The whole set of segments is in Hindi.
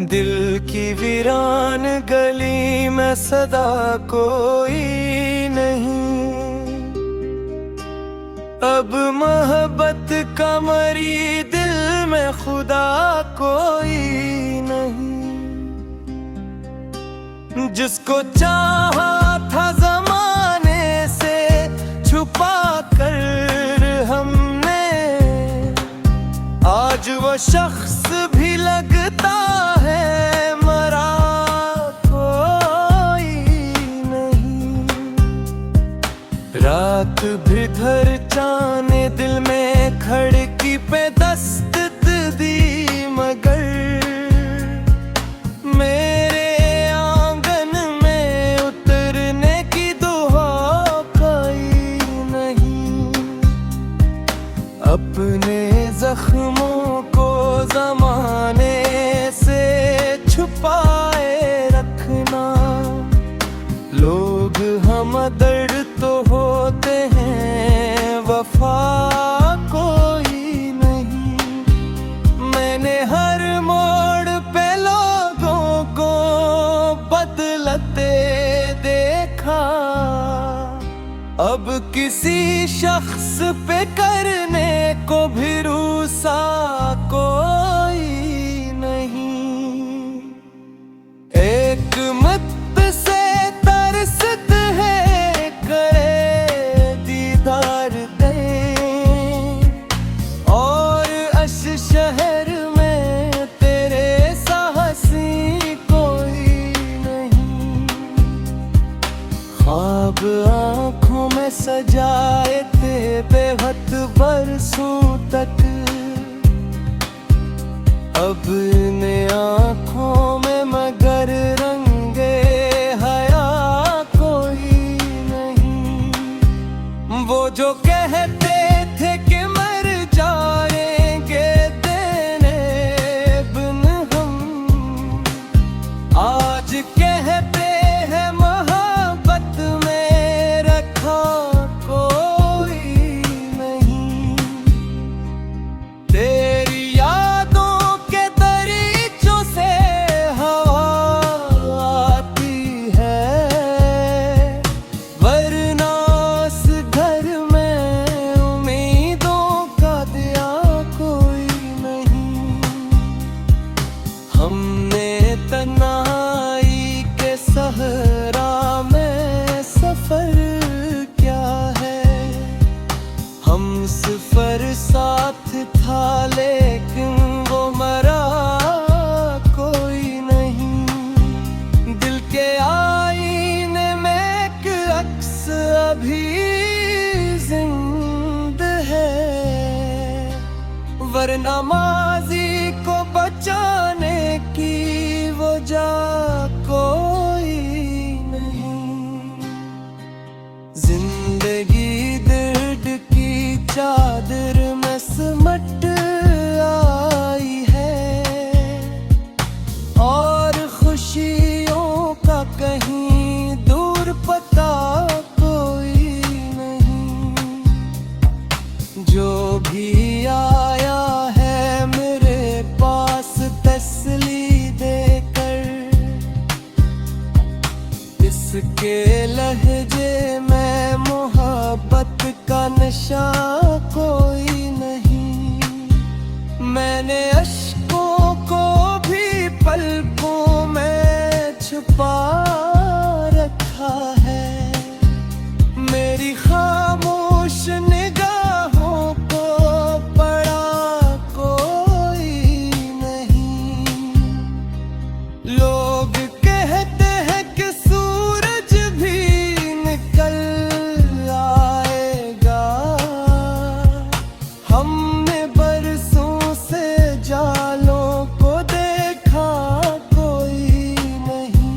दिल की वीरान गली में सदा कोई नहीं, अब मोहब्बत का मरी दिल में खुदा कोई नहीं। जिसको चाहा था जमाने से छुपा कर हमने, आज वो शख्स भी लगता है मरा कोई नहीं। रात भी धर जाने दिल में खिड़की पे दस्तक दी, मगर मेरे आंगन में उतरने की दुआ कोई नहीं। अपने जख्मों को ज़माने से छुपाए रखना, लोग हम दर्द तो होते हैं वफा कोई नहीं। मैंने हर मोड़ पे लोगों को बदलते देखा, अब किसी शख्स पे करने को भी रूसा कोई नहीं। एक मत से तरसत है करे दीदार दे, और अश शहर में तेरे साहसी कोई नहीं। ख्वाब आँखों में सजाए थे बेहद बरसों तक, अब इन आँखों में मगर रंगे हया कोई नहीं। वो जो कहते थे कि मर जाएंगे देने बिन हम, आज कहते हैं मोहब्बत में रखा कोई नहीं। तेरी यादों के दरीचों से हवा आती है, वरना उस घर में उम्मीदों का दिया कोई नहीं। हमने तन्हाई के सहरा में सफर क्या है, हम सफर साथ था लेकिन वो मरा कोई नहीं। दिल के आईने में एक अक्स अभी जिंदा है, वरना माजी को बचाने की वो जा कोई नहीं। जिंदगी दर्द की चादर में सिमट आई है, और खुशियों का कहीं दूर पता कोई नहीं। जो भी आया है मेरे पास तसल्ली देकर, इसके लहजे में मोहब्बत का नशा कोई नहीं। मैंने अश्कों को भी पलकों में छुपा रखा है, मेरी खामोश निगाहों को पड़ा कोई नहीं। लोग कहते हैं कि सूरज भी निकल आएगा, हमने बरसों से जालों को देखा कोई नहीं।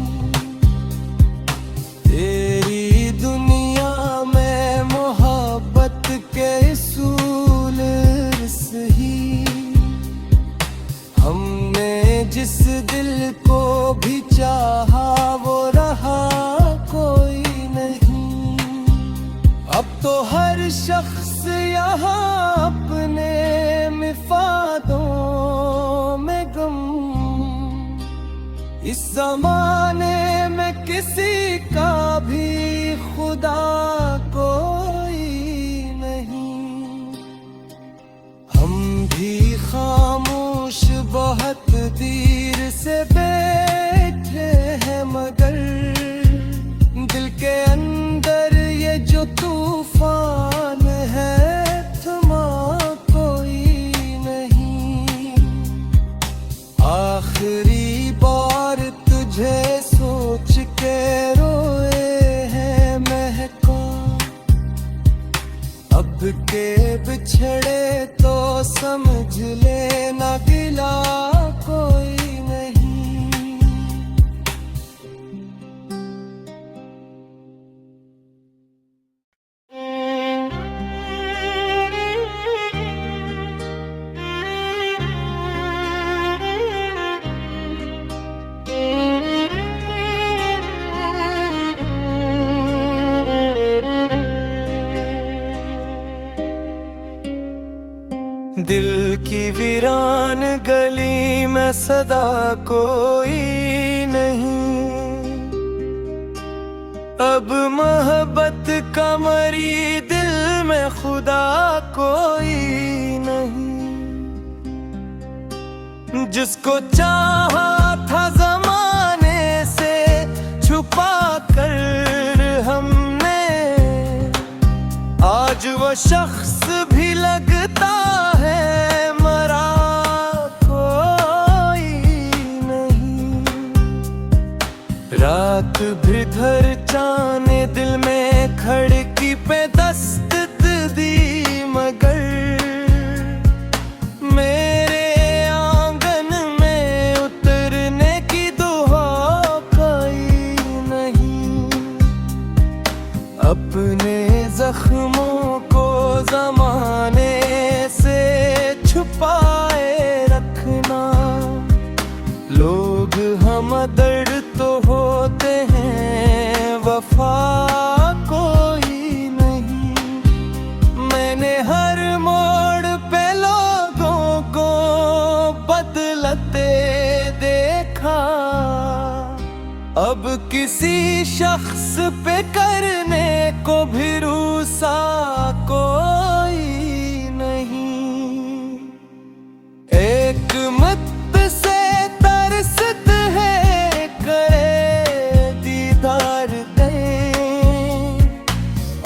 तेरी दुनिया में मोहब्बत के उसूल सही, हमने जिस दिल को भी चाहा वो रहा कोई नहीं। अब तो हर शख्स यहाँ अपने मिफादों में गम इस जमाने में किसी का भी खुदा कोई नहीं। हम भी खामोश बहुत देर से बैठे हैं, मगर दिल के अंदर ये जो तूफान है थमा कोई नहीं। आखिरी बार तुझे सोच के रोए हैं महका, अब के बिछड़े तो समझ लेना गिला कोई नहीं। दिल की वीरान गली में सदा कोई नहीं। अब मोहब्बत का मरी दिल में खुदा कोई नहीं। जिसको चाहा था जमाने से छुपा कर हमने, आज वो शख्स भी लगता है मरा कोई नहीं। रात भर चाने दिल में खिड़की पे दस्तक दी, मगर मेरे आंगन में उतरने की दुआ कोई नहीं। अपने जख्मों को जमाने से छुपाए रखना, लोग हम दर्द तो होते हैं वफा कोई नहीं। मैंने हर मोड़ पे लोगों को बदलते देखा, अब किसी शख्स पे करने को भी रूसा कोई नहीं। एक मत से तरसत है करे दीदार दे,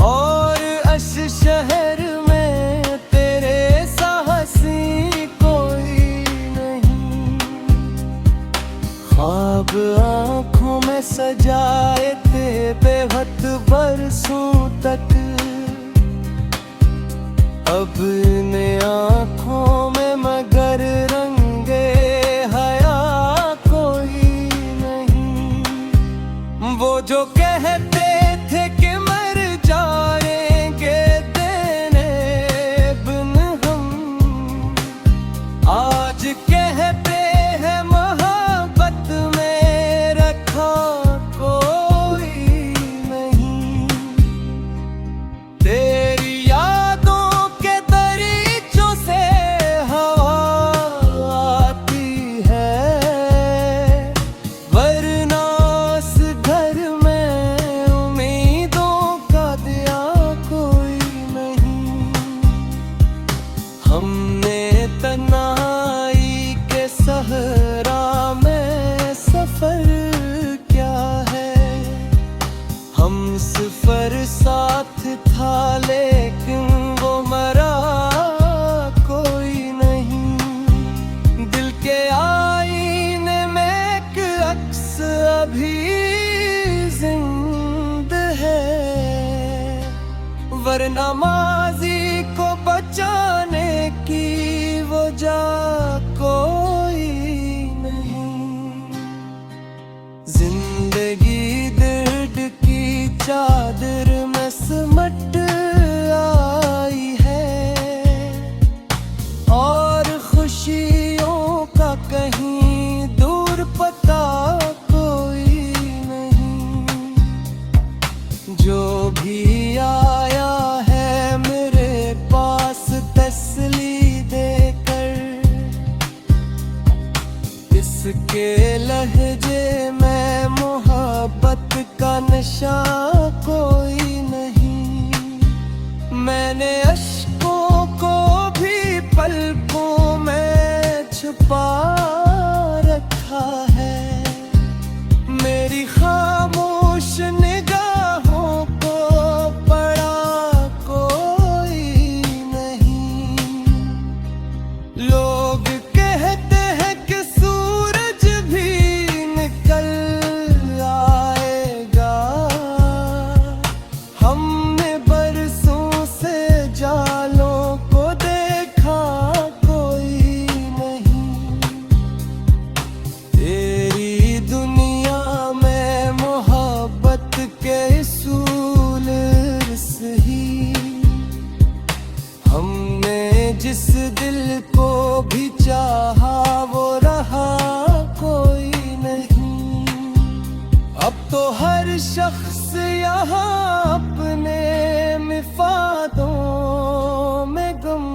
और अश शहर में तेरे साहसी कोई नहीं। ख्वाब आँखों में सजाए थे बेवक्त बरसों तक, अब इन आँखों में मगर रंगे हया कोई नहीं। वो जो कहते थे कि मर जाएंगे तेरे बिन हम, आज कहते हैं मोहब्बत में रखा कोई नहीं। तेरी यादों के दरीचों से हवा आती है, वरना इस घर में उम्मीदों का दिया कोई नहीं। हमने तन्हाई के सहरा में सफर क्या है, हम सफर साथ था लेकिन वो मरा कोई नहीं। दिल के आईने में एक अक्स अभी जिंदा है, वरना माजी को बचाने की वो जा कोई नहीं। जिंदगी दर्द की चादर में सिमट आई है, और खुशियों का कहीं दूर पता कोई नहीं। जो भी आया है मेरे पास तसली देकर, इसके लहजे मोहब्बत का नशा कोई नहीं। मैंने अश्कों को भी पलकों में छुपा रखा है। मेरी खामोश निगाहों को पड़ा कोई नहीं। लोग कहते हैं कि सूरज भी निकल आएगा। हमने बरसों से जालों को देखा कोई नहीं। तेरी दुनिया में मोहब्बत के असूल सही। हमने जिस दिल को भी चाहा वो रहा कोई नहीं। अब तो हर शख्स यहाँ अपने मिफादों में गम।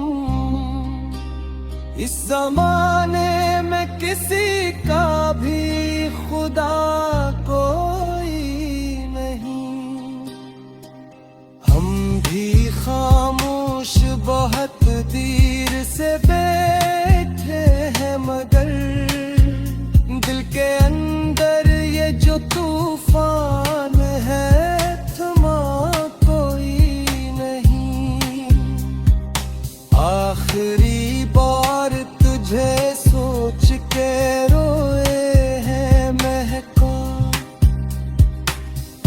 इस जमाने में किसी का भी खुदा कोई नहीं। हम भी खामोश बहुत देर से बैठे हैं, मगर दिल के अंदर ये जो तूफान है थमा कोई नहीं। आखिरी बार तुझे सोच के रोए हैं महका।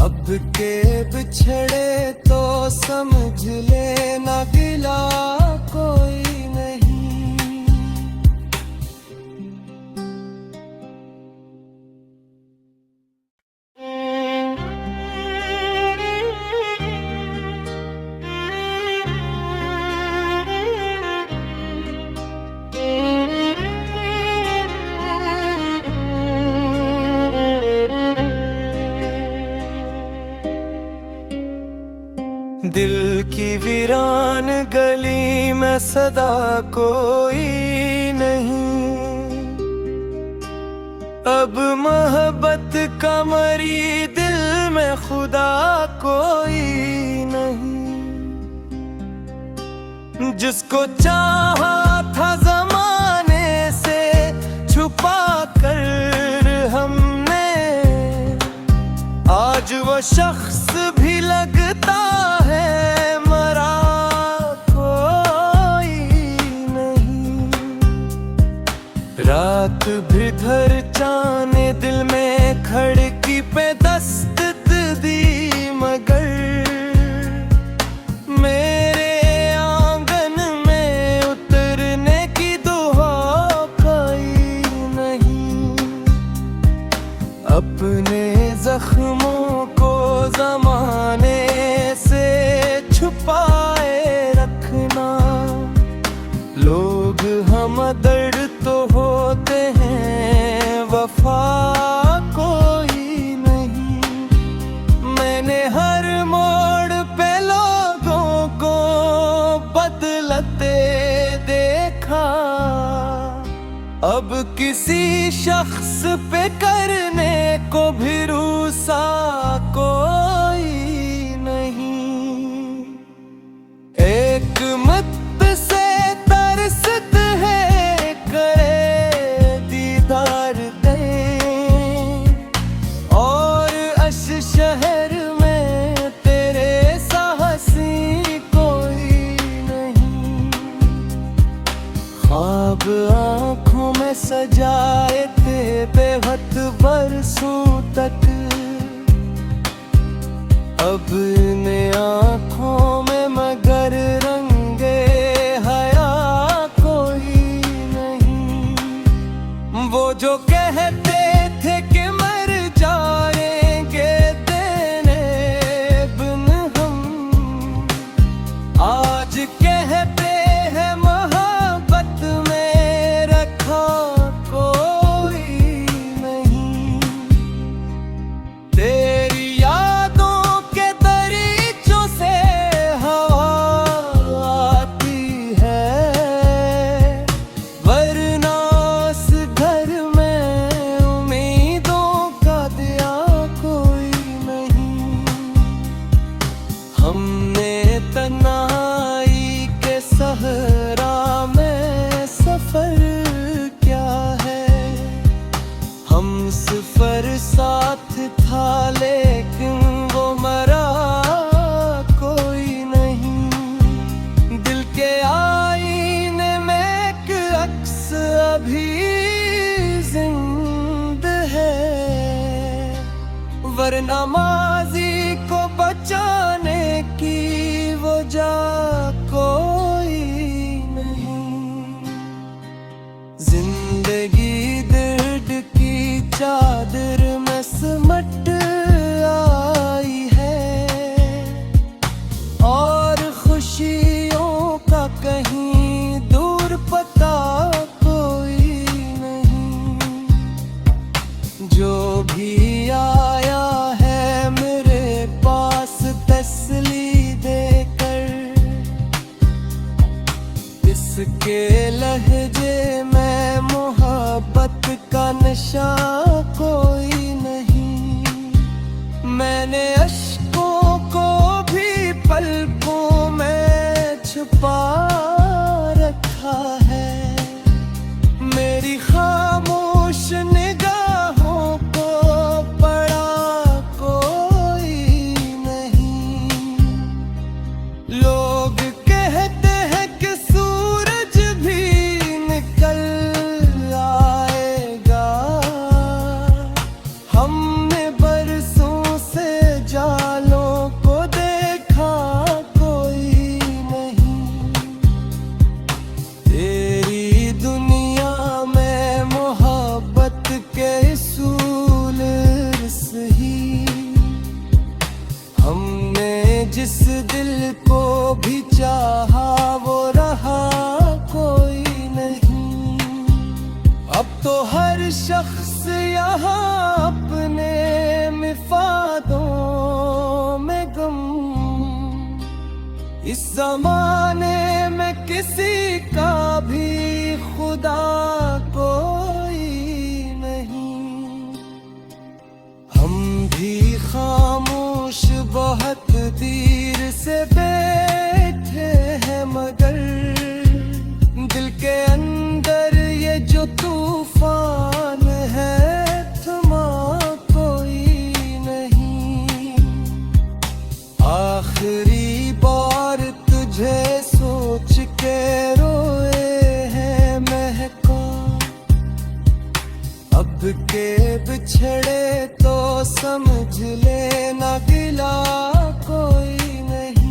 अब के बिछड़े तो समझ लेना गिला कोई नहीं। दिल की वीरान गली में सदा कोई नहीं। अब मोहब्बत का मरी दिल में खुदा कोई नहीं। जिसको चाहा था जमाने से छुपा कर हमने, आज वो शख्स भी लगता है मरा कोई नहीं। रात भर जाने दिल में खिड़की पे दस्तक दी, मगर मेरे आंगन में उतरने की दुआ कोई नहीं। अपने जख्मों को जमाने से छुपाए रखना। लोग हम दर्द तो होते हैं, वफा कोई नहीं। मैंने हर मोड़ पे लोगों को बदलते देखा। अब किसी शख्स पे करने को भी रूसा कोई नहीं। एक मत से तरसत है करे दीदार दे, और अश शहर में तेरे साहसी कोई नहीं। ख्वाब आँखों में सजाए थे बेहद बरसों तक, अब इन आँखों में मगर रंगे हया कोई नहीं। वो जो कहते थे कि मर जाएंगे देने बिन हम, आज कहते हैं मोहब्बत में रखा कोई नहीं। तेरी यादों के दरीचों से हवा आती है, वरना इस घर में पर नमाजी को बचाने की वजह कोई नहीं। जिंदगी दर्द की चादर में सिमट आई है और खुशियों का कहीं दूर पता कोई नहीं। जो भी आया है मेरे पास तसल्ली देकर, इसके लहजे में मोहब्बत का नशा कोई नहीं। मैंने अश्कों को भी पलकों में छुपा रखा है। मेरी खामोश निगाहों को पड़ा कोई नहीं। लोग कहते हैं कि सूरज भी निकल आएगा। हमने बरसों से जालों को देखा कोई नहीं। तेरी दुनिया में मोहब्बत के उसूल सही। हमने जिस दिल को भी चाहा वो रहा कोई नहीं। अब तो हर शख्स यहाँ अपने मिफादों में गम। इस जमाने में किसी का भी खुदा कोई नहीं। हम भी खामोश बहुत देर से बैठे हैं, मगर दिल के अंदर ये जो तूफान है थमा कोई नहीं। आखिरी बार तुझे सोच के रोए हैं महका। अब के बिछड़े तो समझ लेना गिला कोई नहीं।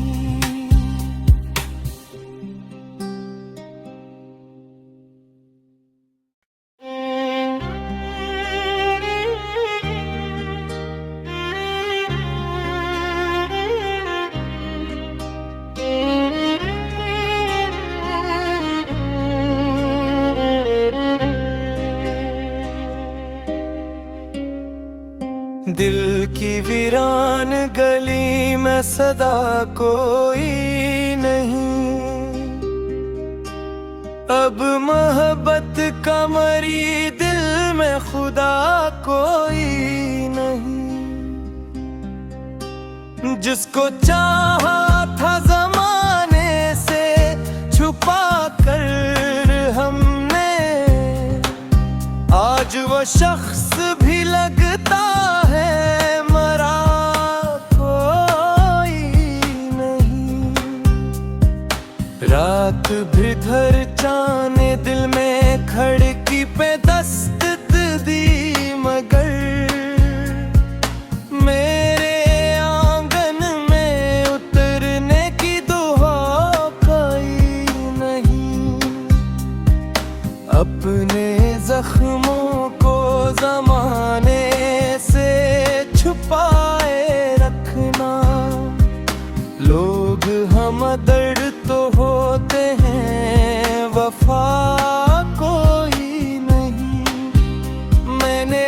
दिल की वीरान गली में सदा कोई नहीं। अब मोहब्बत का मरी दिल में खुदा कोई नहीं। जिसको चाहा था जमाने से छुपा कर हमने, आज वो शख्स भी लगता है मरा कोई नहीं। रात भर जाने दिल में खिड़की पे दस्तक दी, मगर मेरे आंगन में उतरने की दुआ कोई नहीं। अपने जख्मों को जमाने से छुपाए रखना। लोग हम दर्द तो होते हैं, वफा कोई नहीं। मैंने